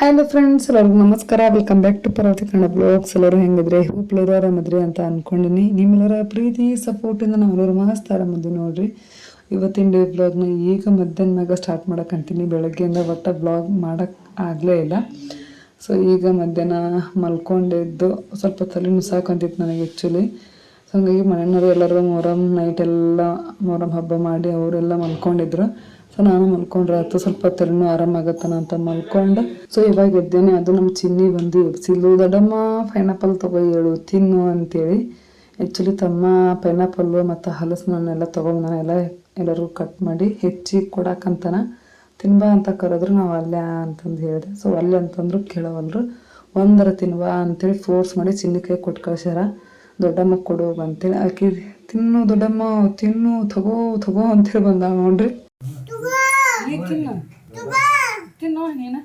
Hello friends, ಎಲ್ಲರಿಗೂ ನಮಸ್ಕಾರ. Welcome back to Parvati Kannada blogs. ಎಲ್ಲರೂ ಹೆಂಗಿದ್ರೆ ಎಲ್ಲರೂ ಆರಾಮದ್ರಿ ಅಂತ ಅನ್ಕೊಂಡಿನಿ. ನಿಮ್ಮೆಲ್ಲರ ಪ್ರೀತಿ ಸಪೋರ್ಟಿಂದ ನಾವೆಲ್ಲರೂ ಮಸ್ತ್ ಆರಾಮದ್ವಿ ನೋಡ್ರಿ. ಇವತ್ತಿನ ಡೇ ಬ್ಲಾಗ್ನ ಈಗ ಮಧ್ಯಾಹ್ನ ಮ್ಯಾಗ ಸ್ಟಾರ್ಟ್ ಮಾಡಕ್ಕಂತೀನಿ. ಬೆಳಗ್ಗೆಯಿಂದ ಒಟ್ಟ ಬ್ಲಾಗ್ ಮಾಡಕ್ಕೆ ಆಗಲೇ ಇಲ್ಲ. ಸೊ ಈಗ ಮಧ್ಯಾಹ್ನ ಮಲ್ಕೊಂಡಿದ್ದು ಸ್ವಲ್ಪ ತಲೆ ನುಸಾಕಂತಿತ್ತು ನನಗೆ ಆ್ಯಕ್ಚುಲಿ. ಸೊ ಹಂಗಾಗಿ ಮನೆಯವರು ಎಲ್ಲರೂ ಮೊಹರಂ ನೈಟ್ ಎಲ್ಲ ಮೊಹರಂ ಹಬ್ಬ ಮಾಡಿ ಅವರೆಲ್ಲ ಮಲ್ಕೊಂಡಿದ್ರು. ಸೊ ನಾನು ಮಲ್ಕೊಂಡ್ರೆ ಆಯ್ತು, ಸ್ವಲ್ಪ ತಲೆನೂ ಆರಾಮಾಗತ್ತಾನ ಅಂತ ಮಲ್ಕೊಂಡು. ಸೊ ಇವಾಗ ಎದ್ದೇನೆ. ಅದು ನಮ್ಮ ಚಿನ್ನಿ ಬಂದು ಎಬ್ಸಿಲ್ಲು. ದೊಡ್ಡಮ್ಮ ಪೈನಾಪಲ್ ತಗೋ ಹೇಳು ತಿನ್ನು ಅಂತೇಳಿ. ಆ್ಯಕ್ಚುಲಿ ತಮ್ಮ ಪೈನಾಪಲ್ಲು ಮತ್ತು ಹಲಸಿನನ್ನೆಲ್ಲ ತೊಗೊಂಡು ಎಲ್ಲರಿಗೂ ಕಟ್ ಮಾಡಿ ಹೆಚ್ಚಿ ಕೊಡಕ್ಕಂತಾನ. ತಿನ್ಬಾ ಅಂತ ಕರೆದ್ರು ನಾವು ಅಲ್ಲೇ ಅಂತಂದು ಹೇಳಿದೆ. ಸೊ ಅಲ್ಲೇ ಅಂತಂದ್ರು ಕೇಳವಲ್ರು. ಒಂದರ ತಿನ್ಬಾ ಅಂತೇಳಿ ಫೋರ್ಸ್ ಮಾಡಿ ಚಿನ್ನಿ ಕೈ ಕೊಟ್ಟು ಕಳ್ಸ್ಯಾರ. ದೊಡ್ಡಮ್ಮ ಕೊಡು ಅಂತೇಳಿ. ಆಕೆ ತಿನ್ನು ದೊಡ್ಡಮ್ಮ ತಿನ್ನು ತಗೋ ಅಂತೇಳಿ ಬಂದ ನೋಡ್ರಿ. ತಿನ್ನು ತಿನ್ನು ನೀನು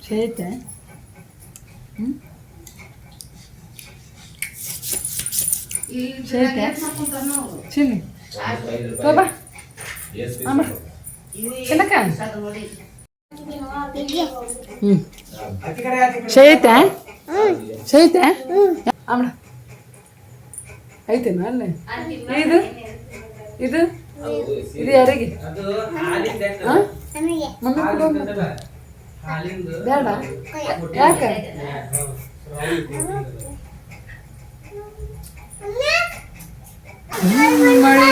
ಚೈತೆ ಚಿನ್ನಿ ತೋಬಾ ಚೆನ್ನಕ್ಕ ಶೈತೆ ಶೈತೆ ಆಮಡ ಐತೇನ ಅಲ್ಲೇ. ಇದು ಇದು ಇದು ಯಾರಿಗೆ ಮಮ್ಮಿ ಕೊಡು ಬೇಡ. ಯಾಕೆ ಮಳಿ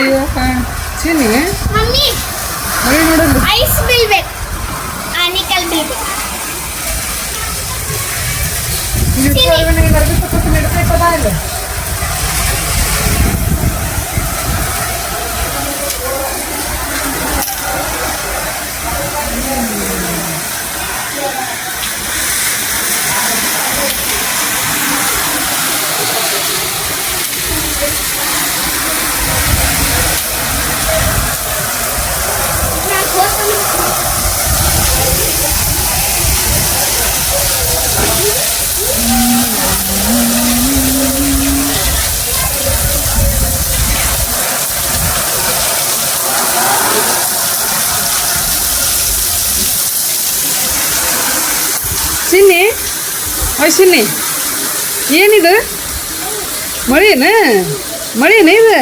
ಚಿನ್ನಿ ಮಳಿ ನೋಡಲ್ಲ. ಐಸ್ ಬೀಳ್ಬೇಕು, ಆನಿಕಲ್ ಬೀಳ್ಬೇಕು. ಚಿನ್ನಿ ಚಿನ್ನಿ ಏನಿದು ಮಳಿನ ಇದು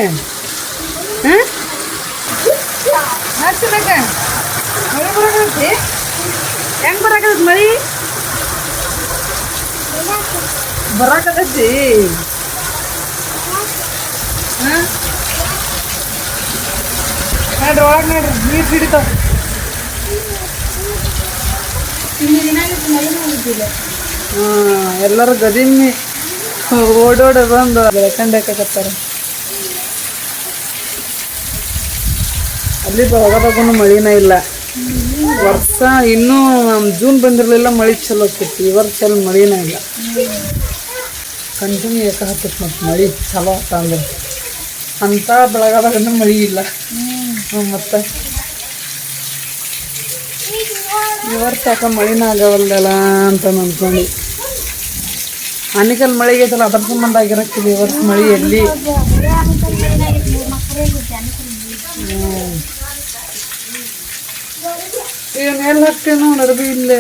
ಹಾಂ ಹಾಕ್ತಿನಾಗ ಮಳೆ ಬರಾಕತ್ತೈತಿ. ಹೆಂಗೆ ಬರಾಕತ್ತೈತಿ ಮಳಿ? ಬರಾಕತ್ತೈತಿ. ಹಾಂ ನೋಡ್ರಿ ಒಳಗೆ ನೋಡ್ರಿ ನೀರು ಹಿಡಿತಾವ. ಎಲ್ಲರೂ ಗದಿಮ್ಮಿ ಓಡೋಡ ಬಂದು ಬೆಳ್ಕೊಂಡಾಕತ್ತಾರ. ಅಲ್ಲಿ ಹೋಗೋದಾಗೂ ಮಳಿನ ಇಲ್ಲ. ವರ್ಷ ಇನ್ನೂ ಜೂನ್ ಬಂದಿರಲಿಲ್ಲ, ಮಳಿ ಚಲೋ ಆಕೈತಿ. ಈ ವರ್ಷ ಚಲೋ ಮಳಿನ ಇಲ್ಲ. ಕಂಟಿನ್ಯೂ ಯಾಕೆ ಹತ್ತೈತಿ ಮತ್ತು ಮಳಿ ಚಲೋ ಆತ ಅಂದ್ರೆ ಅಂಥ ಬೆಳಗಾದಾಗಂದ್ರೆ ಮಳಿ ಇಲ್ಲ. ಮತ್ತು ಈ ವರ್ಷ ಯಾಕೆ ಮಳಿನ ಆಗವಲ್ದಲ್ಲ ಅಂತ ಅಂದ್ಕೊಂಡು. ಆನಿಕಲ್ ಮಳೆಗೆ ಐತಲ್ಲ ಅದ್ರ ಸಂಬಂಧ ಆಗಿರಕ್ಕಿಲ್ಲ. ಈ ವರ್ಷ ಮಳಿ ಎಲ್ಲಿ ಈಗ ಮೇಲೆ ಹಾಕ್ತೇನೋ ನರಬಿ ಇಲ್ಲೇ.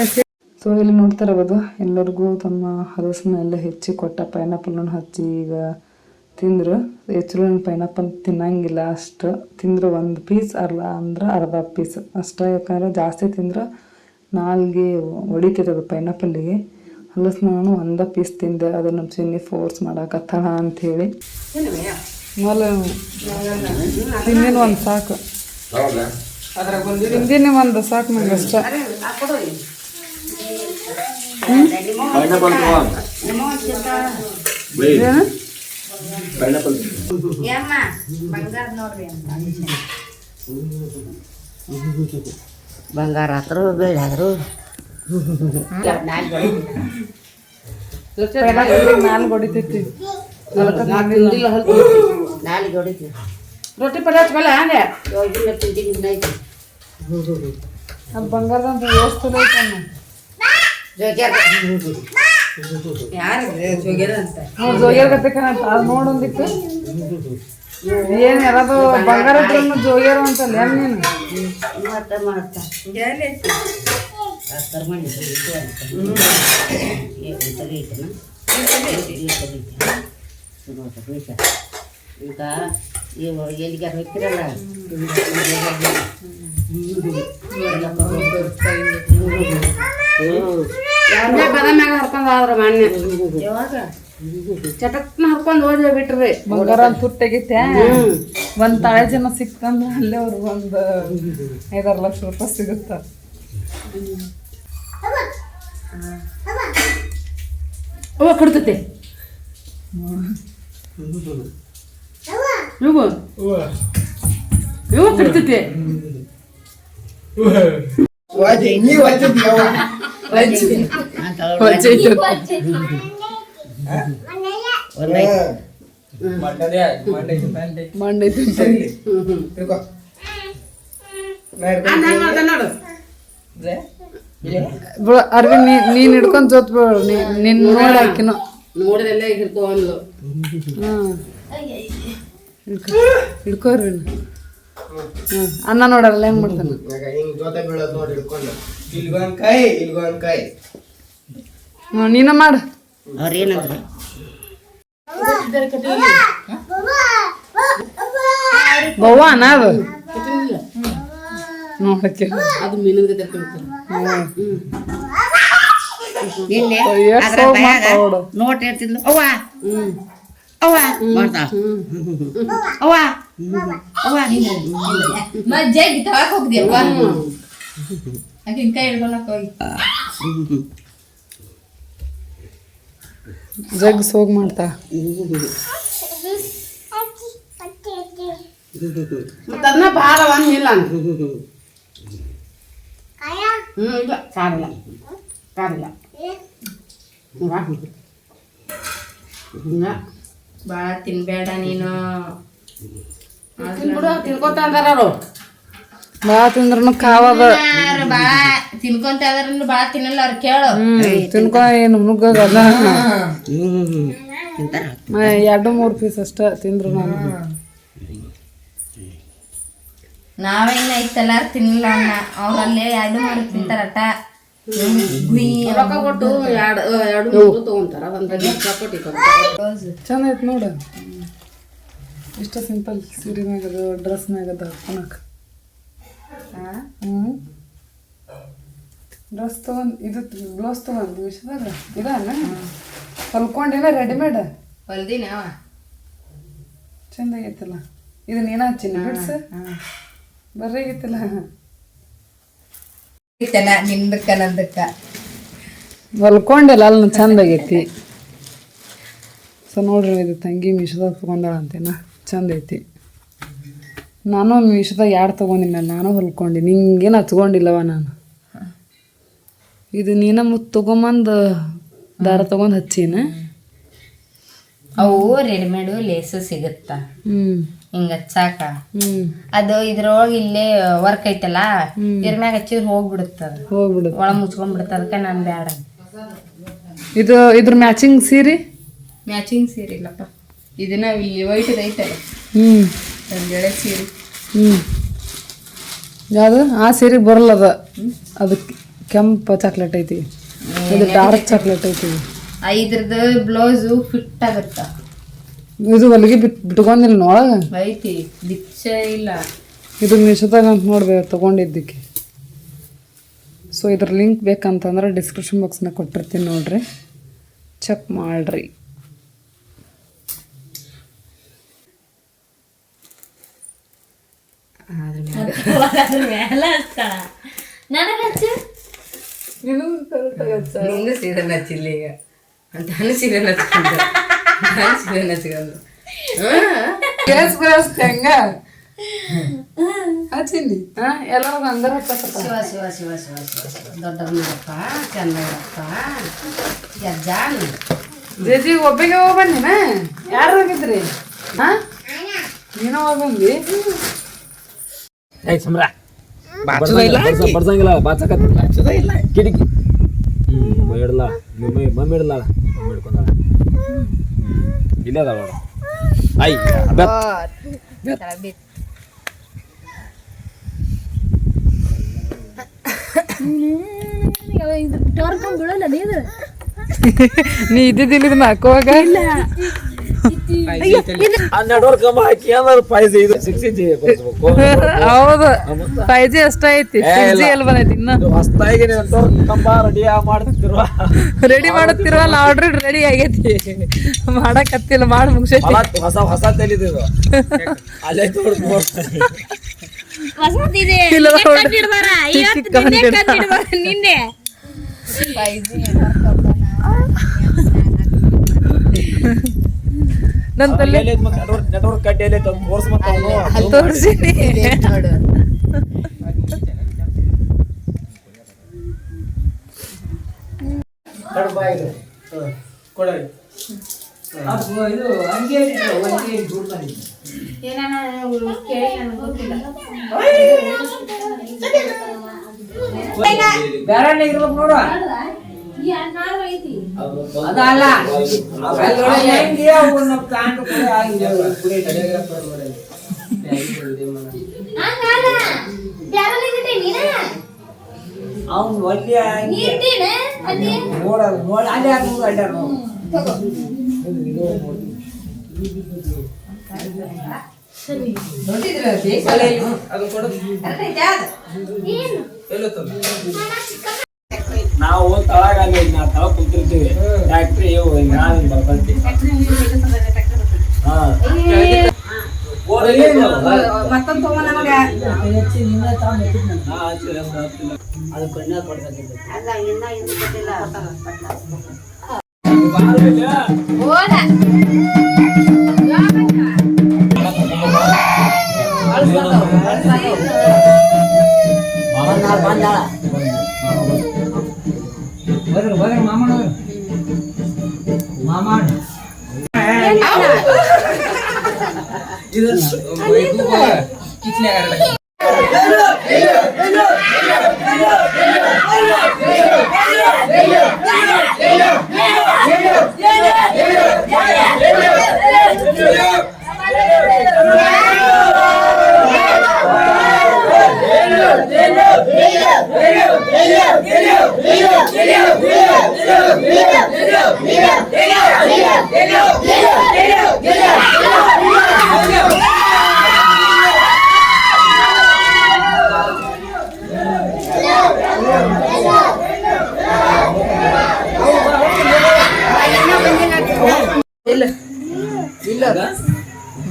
ಸೊ ಇಲ್ಲಿ ನೋಡ್ತಾ ಇರೋದು ಎಲ್ಲರಿಗೂ ತಮ್ಮ ಹಲಸನ್ನ ಎಲ್ಲ ಹೆಚ್ಚಿ ಕೊಟ್ಟ. ಪೈನಾಪಲ್ನ ಹಚ್ಚಿ ಈಗ ತಿಂದ್ರು. ಹೆಚ್ಚು ಪೈನಾಪಲ್ ತಿನ್ನಂಗಿಲ್ಲ, ಅಷ್ಟು ತಿಂದ್ರು ಒಂದು ಪೀಸ್ ಅಲ್ಲ ಅಂದ್ರೆ ಅರ್ಧ ಪೀಸ್ ಅಷ್ಟೇ. ಯಾಕಂದ್ರೆ ಜಾಸ್ತಿ ತಿಂದ್ರೆ ನಾಲ್ಗೆ ಹೊಡಿತಿರೋದು ಪೈನಾಪಲ್ಲಿಗೆ. ಹಲಸು ನಾನು ಒಂದೇ ಪೀಸ್ ತಿಂದೆ. ಅದು ನಮ್ಮ ಚಿನ್ನಿ ಫೋರ್ಸ್ ಮಾಡಾಕತ್ತಾಳ ಅಂಥೇಳಿ. ತಿಂದಿನ ಒಂದು ಸಾಕು, ತಿಂದಿನ ಒಂದು ಸಾಕು ನಂಗೆ ಅಷ್ಟ. ಬಂಗಾರ ಆದ್ರು ಬೇಡಾದ್ರು ನಾಲ್ಕು ಹೊಡಿತೈತಿ. ನಾಲಿಗೆ ಹೊಡಿತೀವಿ. ರೊಟ್ಟಿ ಪಲ್ಯ ಹಚ್ಕೊಲ್ಲ ಹಂಗೆ ಅದು ಬಂಗಾರದಂತ ವ್ಯವಸ್ಥೆ ಐತಣ್ಣ. ಯಾರು ಜೋಗ್ಯಾರ ಅಂತ ನೋಡಿ ಜೋಗ್ಯಾರ ಗತೆ ಕಾಣತ್ತ ಅದು ನೋಡೊಂದಿತ್ತು ಏನು ಯಾರದು ಬಂಗಾರ ಇದ್ರೂ ಜೋಗ್ಯಾರ ಅಂತಲ್ಲ ಏನು ನೀನು ಈಗ ಇವು ಎಲ್ಲಿಗಾರ ಹೋಗ್ತಿರಲ್ಲ ಬದಮ್ಯಾಗ ಹರ್ಕೊಂಡ್ ಆದ್ರ ಮಾನ್ಯ ಯಾವಾಗ ಚಟಕ್ನ ಹರ್ಕೊಂಡ್ ಹೋದ್ವಿ ಬಿಟ್ರಿ ಬಂಗಾರ ತುಟ್ಟೆಗಿತ್ತೆ ಒಂದು ತಾಳೆ ಜನ ಸಿಕ್ತಂದ್ರೆ ಅಲ್ಲೇ ಅವ್ರಿಗೆ ಒಂದು 5-6 ಲಕ್ಷ ರೂಪಾಯಿ ಸಿಗುತ್ತ. ಅವ ಕೊಡ್ತೈತಿ ಇವು ಇವು ಕೊಡ್ತೈತಿ ಅರ್ವಿ ನೀನ್ ಹಿಡ್ಕೊಂಡ್ ಜೋತ್ ನಿನ್ ನೋಡಿ ಹಾಕಿನ ನೋಡಿದೆಲ್ಲ ಹಿಡ್ಕೊಂಡ್ಲು ಹಿಡ್ಕೋರಿ ಅನ್ನ ನೋಡಲ್ಲ ಹೆಂಗ್ ಮಾಡ್ತಾನ ನೀನ ಮಾಡ ಅವ್ರೇನಂದ್ರೆ ಬವ್ವ ನಾವ್ ನೋಡಕ್ಕೆ ಅದು ಮೀನಿನ ತೆರ್ಕೊಂತಾರೆ ನಿನ್ನೆ ಅದ್ರ ಬಾಯಾಗ ನೋಟ್ ಇರ್ತಿದ್ಲು ಅವ್ವ ಅವ್ವ ಮಾಡ್ತಾ ಅವ್ವ ಅವ್ವ ಮಜ್ಜಾಗಿ ತಳಕ್ ಹೋಗ್ದೇವ ಆಕಿನ ಕೈ ಹಿಡ್ಕೊಳಕ್ ಹೋಗಿ ಜಗ್ ಸೋಗ್ ಮಾಡ್ತಾ ಮತ್ತೆ ಅದನ್ನ ಭಾಳ ಒಂದು ಇಲ್ಲ ಇಲ್ಲ ಕಾರಿಲ್ಲ ಕಾರಿಲ್ಲ ಬಾಳ ತಿನ್ಬೇಡ ನೀನು ತಿನ್ಬಿಡು ತಿನ್ಕೋತ ಅಂದಾರ ಅವರು ಭಾಳ ತಿಂದ್ರೂ ಕಾವದ ಬಾಳ ತಿನ್ಕೊಂತ ಅದ್ರನ್ನು ಬಾಳ ತಿನ್ನಲ್ಲ ಅವ್ರು ಕೇಳು ತಿನ್ಕೊ ಏನು ನುಗ್ಗಲ್ಲ ತಿಂತಾರ 2-3 ಪೀಸ್ ಅಷ್ಟ ತಿಂದ್ರು ನಾನು ನಾವೇನ ಐತಲ್ಲ ತಿನ್ನಲ್ಲ ಅಣ್ಣ ಅವ್ರಲ್ಲೇ 2-3 ತಿಂತಾರಟ ರೊಕ್ಕ ಕೊಟ್ಟು ಎರಡು ಮೂರು ತಗೊಂತಾರ ಒಂದು ಚಪಾತಿ ಚಂದ ಐತ್ ನೋಡು ಇಷ್ಟ ಸಿಂಪಲ್ ಸೀರೆ ಮ್ಯಾಗದು ಡ್ರೆಸ್ ಮ್ಯಾಗದ ಹಾಕೊಳಕ್ ಡ್ರೆಸ್ ತಗೊಂಡ್ ಇದು ಬ್ಲೌಸ್ ತಗೊಂಡ್ ವಿಷಯದಾಗ ಇದಲ್ಲ ಹೊಲ್ಕೊಂಡಿಲ್ಲ ರೆಡಿಮೇಡ್ ಹೊಲ್ದಿನ ಚಂದ ಆಗೈತಲ್ಲ ಇದು ನೀನ ಹಚ್ಚಿನ ಬಿಡ್ಸ ಬರ್ರಿ ಆಗೈತಲ್ಲ ನಿಂದಕ್ಕ ನಂದಕ್ಕ ಹೊಲ್ಕೊಂಡಿಲ್ಲ ಅಲ್ಲಿ ಚಂದ ಆಗೈತಿ ಸೊ ನೋಡ್ರಿ ಇದು ತಂಗಿ ಮೀಶೋದಾಗ ತೊಗೊಂಡಾಳ ಅಂತೇನ ಚಂದ ಐತಿ ನಾನು ಮೀಶೋದಾಗ 2 ತೊಗೊಂಡಿನ ನಾನು ಹೊಲ್ಕೊಂಡು ನಿಂಗೇನು ಹಚ್ಕೊಂಡಿಲ್ಲವ ನಾನು ಇದು ನೀನ ಮುತ್ತು ತೊಗೊಂಬಂದು ದಾರ ತೊಗೊಂಡು ಹಚ್ಚಿನ ಅವು ರೆಡಿಮೇಡು ಲೇಸು ಸಿಗುತ್ತ ಹಿಂಗ ಹಚ್ಚಾಕ ಅದು ಇದ್ರೊಳಗ ಇಲ್ಲೇ ವರ್ಕ್ ಐತಲ್ಲ ಇದ್ರ ಮ್ಯಾಗ ಹಚ್ಚಿದ್ರೆ ಹೋಗ್ಬಿಡುತ್ತದ ಹೋಗ್ಬಿಡು ಒಳ ಮುಚ್ಕೊಂಡ್ಬಿಡುತ್ತ ಅದಕ್ಕೆ ನಾನು ಬ್ಯಾಡ ಇದು ಇದ್ರ ಮ್ಯಾಚಿಂಗ್ ಸೀರೆ ಮ್ಯಾಚಿಂಗ್ ಸೀರೆ ಇಲ್ಲಪ್ಪ ಇದನ್ನ ಇಲ್ಲಿ ವೈಟ್ ಐತಲ್ಲ ಒಂದೆಳೆ ಸೀರೆ ಯಾವುದು ಆ ಸೀರೆಗೆ ಬರಲ್ಲ ಅದು ಕೆಂಪು ಚಾಕ್ಲೇಟ್ ಐತಿ ಇದು ಡಾರ್ಕ್ ಚಾಕ್ಲೇಟ್ ಐತಿ ಇದ್ರದ್ದು ಬ್ಲೌಸು ಫಿಟ್ ಆಗುತ್ತ ಇದು ಹೊಲಿಗೆ ಬಿಟ್ಕೊಂಡಿಲ್ಲ ನೋಳಗ ಐತಿ ದಿಚ್ಚೆ ಇಲ್ಲ ಇದು ಮೀಶೋದಾಗ ಅಂತ ನೋಡ್ಬೇಕು ತೊಗೊಂಡಿದ್ದಕ್ಕೆ ಸೊ ಇದ್ರ ಲಿಂಕ್ ಬೇಕಂತಂದ್ರೆ ಡಿಸ್ಕ್ರಿಪ್ಷನ್ ಬಾಕ್ಸ್ನಾಗ ಕೊಟ್ಟಿರ್ತೀನಿ ನೋಡ್ರಿ ಚೆಕ್ ಮಾಡ್ರಿ ನಿಂದು ಸೀರೆ ನಚ್ಚಿಲ್ಲ ಈಗ ಅಂತ ಸೀರೆ ನಚ್ಕೊಂಡು ಸೀರೆ ನಚ್ಕೊಂಡು ಹೆಂಗ ಹಚ್ಚಿನಿ ಎಲ್ಲರೂ ಹಂಗಾರ ಶಿವ ಶಿವ ಶಿವ ಶಿವ ಶಿವ ದೊಡ್ಡವ್ರಪ್ಪ ಚಂದಪ್ಪ ಯಜ್ಜಾನ್ ಜೇಜಿ ಒಬ್ಬಿಗೆ ಹೋಗ್ಬಂದಿನ ಯಾರು ಹೋಗಿದ್ರಿ ಏನೋ ಆಗಂಗಿ ಏಯ್ ಸಮರ ಬರ್ಸಂಗಿಲ್ಲ ಬಾಚಕತ್ತಿಲ್ಲ ಇಲ್ಲ ಕಿಟಕಿ ಇಡಲ್ಲ ಮಮ್ಮಿ ಇಡಲ್ಲ ಮಮ್ಮಿ ಹಿಡ್ಕೊಂಡಾಳ ಇಲ್ಲೇ ಅದಾಳ ನೋಡು ಐ ನೀ ಇದ್ದಿದ್ದಿಲ್ಲ ಇದನ್ನ ಹಾಕುವಾಗ ನೆಟ್ವರ್ಕ್ ಕಂಬ ಹಾಕಿ ಏನಾದ್ರು 5G ಇದು 6G ಹೌದು 5G ಅಷ್ಟ ಐತಿ 6G ಎಲ್ಲಿ ಬಂದೈತಿ ಇನ್ನ ಹೊಸ್ತಾಗಿ ನೆಟ್ವರ್ಕ್ ಕಂಬ ರೆಡಿ ಮಾಡುತ್ತಿರುವಲ್ಲ ಆಲ್ರೆಡಿ ರೆಡಿ ಆಗೈತಿ ಮಾಡಕತ್ತಿಲ್ಲ ಮಾಡಿ ಮುಗಿಸೈತಿ ಹೊಸ ತೆಲಿದು ಅಲ್ಲೇ ನಿನ್ನೆ ನನ್ನ ತಲೆ ನೆಟ್ವರ್ಕ್ ಕಡ್ಡಿ ತೋರಿಸಿನಿ ಅದಲ್ಲ ಅವ್ನು ಒಳ್ಳೆ ನೋಡ ನೋಡಿ ಅಲ್ಲಿ ಅಡ್ಡಾರ ನಾವು ತಳಗ ನಾವು ತಳ ಕುಂತಿರ್ತೀವಿ ಟ್ಯಾಕ್ಟ್ರಿ ಬರ್ತೈತಿ ಮತ್ತೊಂದು ಅದು ಕಣ್ಣ ಕೊಡ್ತಕ್ಕಂಥ ಮಾಮನವರು ಮಾಮ ಇದು ಕಿಚನೆ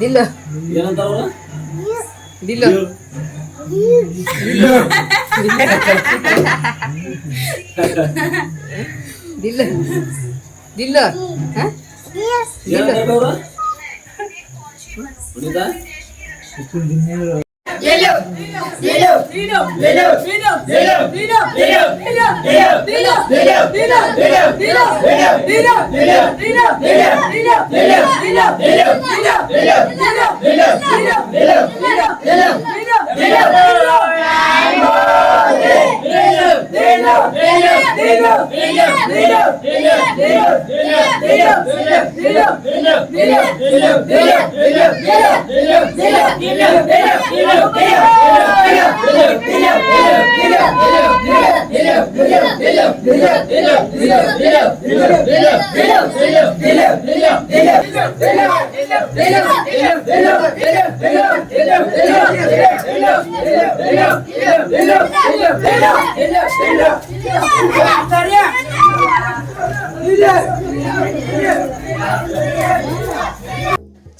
ದಿಲ್ಲ ಏನಂತಾರ ದಿಲ್ಲ ದಿಲ್ಲ ದಿಲ್ಲ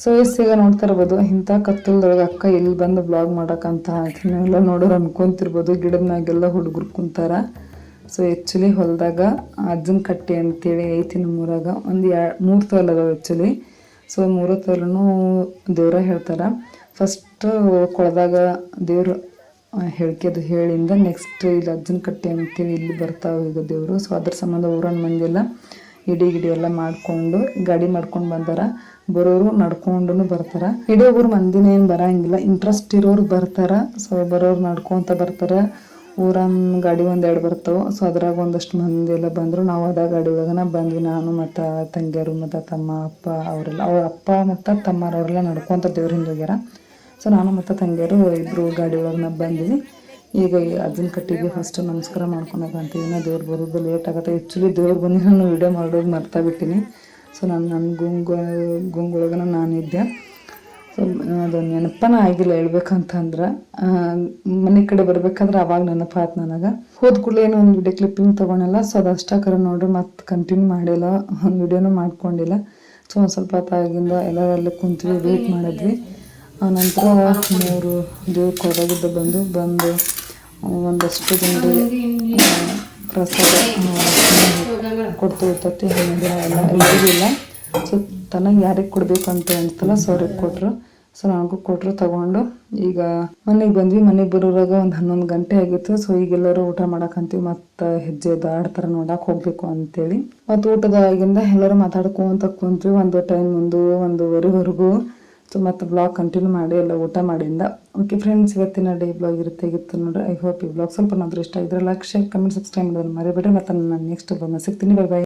ಸೊ ಈಗ ನೋಡ್ತಾ ಇರ್ಬೋದು ಇಂಥ ಕತ್ತಲದೊಳಗೆ ಅಕ್ಕ ಇಲ್ಲಿ ಬಂದು ಬ್ಲಾಗ್ ಮಾಡಕ್ಕಂತ ನೀವೆಲ್ಲ ನೋಡೋರು ಅನ್ಕೊಂತಿರ್ಬೋದು ಗಿಡದ ಮ್ಯಾಗೆಲ್ಲ ಹುಡುಗರು ಕುಂತಾರ. ಸೊ ಆ್ಯಕ್ಚುಲಿ ಹೊಲದಾಗ ಅಜ್ಜನ ಕಟ್ಟಿ ಅಂತೇಳಿ ಐತಿ ನಮ್ಮೂರಾಗ ಒಂದು 3 ತೊಲೆ ಅದಾವೆ ಆ್ಯಕ್ಚುಲಿ. ಸೊ 3 ತೊಲೆನೂ ದೇವ್ರ ಹೇಳ್ತಾರೆ. ಫಸ್ಟ್ ಕೊಳದಾಗ ದೇವ್ರು ಹೇಳ್ಕೆದು ಹೇಳಿಂದ ನೆಕ್ಸ್ಟ್ ಇಲ್ಲಿ ಅಜ್ಜನ ಕಟ್ಟಿ ಅಂತೇಳಿ ಇಲ್ಲಿ ಬರ್ತಾವೆ ಈಗ ದೇವರು. ಸೊ ಅದ್ರ ಸಂಬಂಧ ಊರನ್ನ ಮಂದಿಲ್ಲ ಗಿಡಿ ಎಲ್ಲ ಮಾಡಿಕೊಂಡು ಗಾಡಿ ಮಾಡ್ಕೊಂಡು ಬಂದಾರ. ಬರೋರು ನಡ್ಕೊಂಡು ಬರ್ತಾರ. ಇಡೀ ಊರು ಮಂದಿನ ಏನು ಬರಂಗಿಲ್ಲ, ಇಂಟ್ರೆಸ್ಟ್ ಇರೋರು ಬರ್ತಾರ. ಸೊ ಬರೋರು ನಡ್ಕೊತ ಬರ್ತಾರ. ಊರನ್ನ ಗಾಡಿ 1-2 ಬರ್ತಾವೆ. ಸೊ ಅದ್ರಾಗ ಒಂದಷ್ಟು ಮಂದಿ ಎಲ್ಲ ಬಂದರು. ನಾವು ಅದ ಗಾಡಿ ಒಳಗನ ಬಂದ್ವಿ, ನಾನು ಮತ್ತು ತಂಗಿಯರು ಮತ್ತು ತಮ್ಮ ಅಪ್ಪ ಅವರೆಲ್ಲ, ಅವ್ರ ಅಪ್ಪ ಮತ್ತು ತಮ್ಮರವರೆಲ್ಲ ನಡ್ಕೊತ ದೇವ್ರ ಹಿಂದೆ ಹೋಗ್ಯಾರ. ಸೊ ನಾನು ಮತ್ತು ತಂಗಿಯರು ಇಬ್ಬರು ಗಾಡಿ ಒಳಗೆ ಬಂದ್ವಿ. ಈಗ ಅಜ್ಜನ ಕಟ್ಟಿಗೆ ಫಸ್ಟ್ ನಮಸ್ಕಾರ ಮಾಡ್ಕೊಳಕಂತೀವಿ. ನಾ ದೇವ್ರು ಬರೋದು ಲೇಟ್ ಆಗುತ್ತೆ. ಆ್ಯಕ್ಚುಲಿ ದೇವ್ರು ಬಂದು ನಾನು ವೀಡಿಯೋ ಮಾಡೋದು ಮರ್ತಾ ಬಿಟ್ಟಿನಿ. ಸೊ ನನ್ನ ಗುಂಗೊಳಗನ ನಾನಿದ್ದೆ. ಸೊ ಅದು ನೆನಪನ ಆಗಿಲ್ಲ ಹೇಳ್ಬೇಕಂತಂದ್ರೆ. ಮನೆ ಕಡೆ ಬರ್ಬೇಕಾದ್ರೆ ಅವಾಗ ನೆನಪಾಯ್ತು ನನಗೆ. ಹೋದ ಕೂಡಲೇ ಏನೋ ಒಂದು ವಿಡಿಯೋ ಕ್ಲಿಪ್ಪಿಂಗ್ ತೊಗೊಂಡಿಲ್ಲ. ಸೊ ಅದು ಅಷ್ಟಾಕರ ನೋಡ್ರಿ, ಮತ್ತೆ ಕಂಟಿನ್ಯೂ ಮಾಡಿಲ್ಲ, ಒಂದು ವಿಡಿಯೋನೂ ಮಾಡ್ಕೊಂಡಿಲ್ಲ. ಸೊ ಒಂದು ಸ್ವಲ್ಪ ಹೊತ್ತಾಗಿಂದ ಎಲ್ಲರಲ್ಲಿ ಕುಂತ್ವಿ, ವೇಟ್ ಮಾಡಿದ್ವಿ. ಆನಂತರ 3 ದೇವ್ರ ಕೊಡಗಿದ್ದ ಬಂದು ಒಂದಷ್ಟು ಜನರಿಗೆ ಪ್ರಸಾದ ಕೊಡ್ತು ಇರ್ತೈತಿ. ಎಲ್ಲ ಎಲ್ಲರಿಗಿಲ್ಲ. ಸೊ ತನಗೆ ಯಾರಿಗೆ ಕೊಡಬೇಕು ಅಂತ ಅನಿಸ್ತಲ್ಲ, ಸೊ ಅವ್ರಿಗೆ ಕೊಟ್ಟರು. ಸೊ ನನಗೂ ಕೊಟ್ಟರು, ತಗೊಂಡು ಈಗ ಮನೆಗೆ ಬಂದ್ವಿ. ಮನೆಗೆ ಬರೋರಾಗ ಒಂದು 11 ಗಂಟೆ ಆಗಿತ್ತು. ಸೊ ಈಗೆಲ್ಲರೂ ಊಟ ಮಾಡಕ್ಕಂತೀವಿ, ಮತ್ತು ಹೆಜ್ಜೆ ಆಡ್ತಾರೆ ನೋಡಕ್ಕೆ ಹೋಗಬೇಕು ಅಂತೇಳಿ. ಮತ್ತು ಊಟದಾಗಿಂದ ಎಲ್ಲರೂ ಮಾತಾಡ್ಕೊಂತ ಕುಂತ್ವಿ ಒಂದು ಟೈಮ್, 1:30ವರೆಗೂ. ಸೊ ಮತ್ತು ಬ್ಲಾಗ್ ಕಂಟಿನ್ಯೂ ಮಾಡಿ ಎಲ್ಲ ಊಟ ಮಾಡಿಂದ. ಓಕೆ ಫ್ರೆಂಡ್ಸ್, ಇವತ್ತಿನ ಡೇ ಬ್ಲಾಗ್ ಇರುತ್ತೆ ನೋಡ್ರಿ. ಐ ಹೋಪ್ ಈ ಬ್ಲಾಗ್ ಸ್ವಲ್ಪ ನಾದ್ರೂ ಇಷ್ಟ ಆಗಿದ್ರೆ ಲೈಕ್, ಶೇರ್, ಕಮೆಂಟ್, ಸಬ್ಸ್ಕ್ರೈಬ್ ಮಾಡೋದನ್ನು ಮರಿಬೇಡ್ರಿ. ಮತ್ತು ನಾನು ನೆಕ್ಸ್ಟ್ ಬ್ಲಾಗ್ನ ಸಿಗ್ತೀನಿ. Bye bye.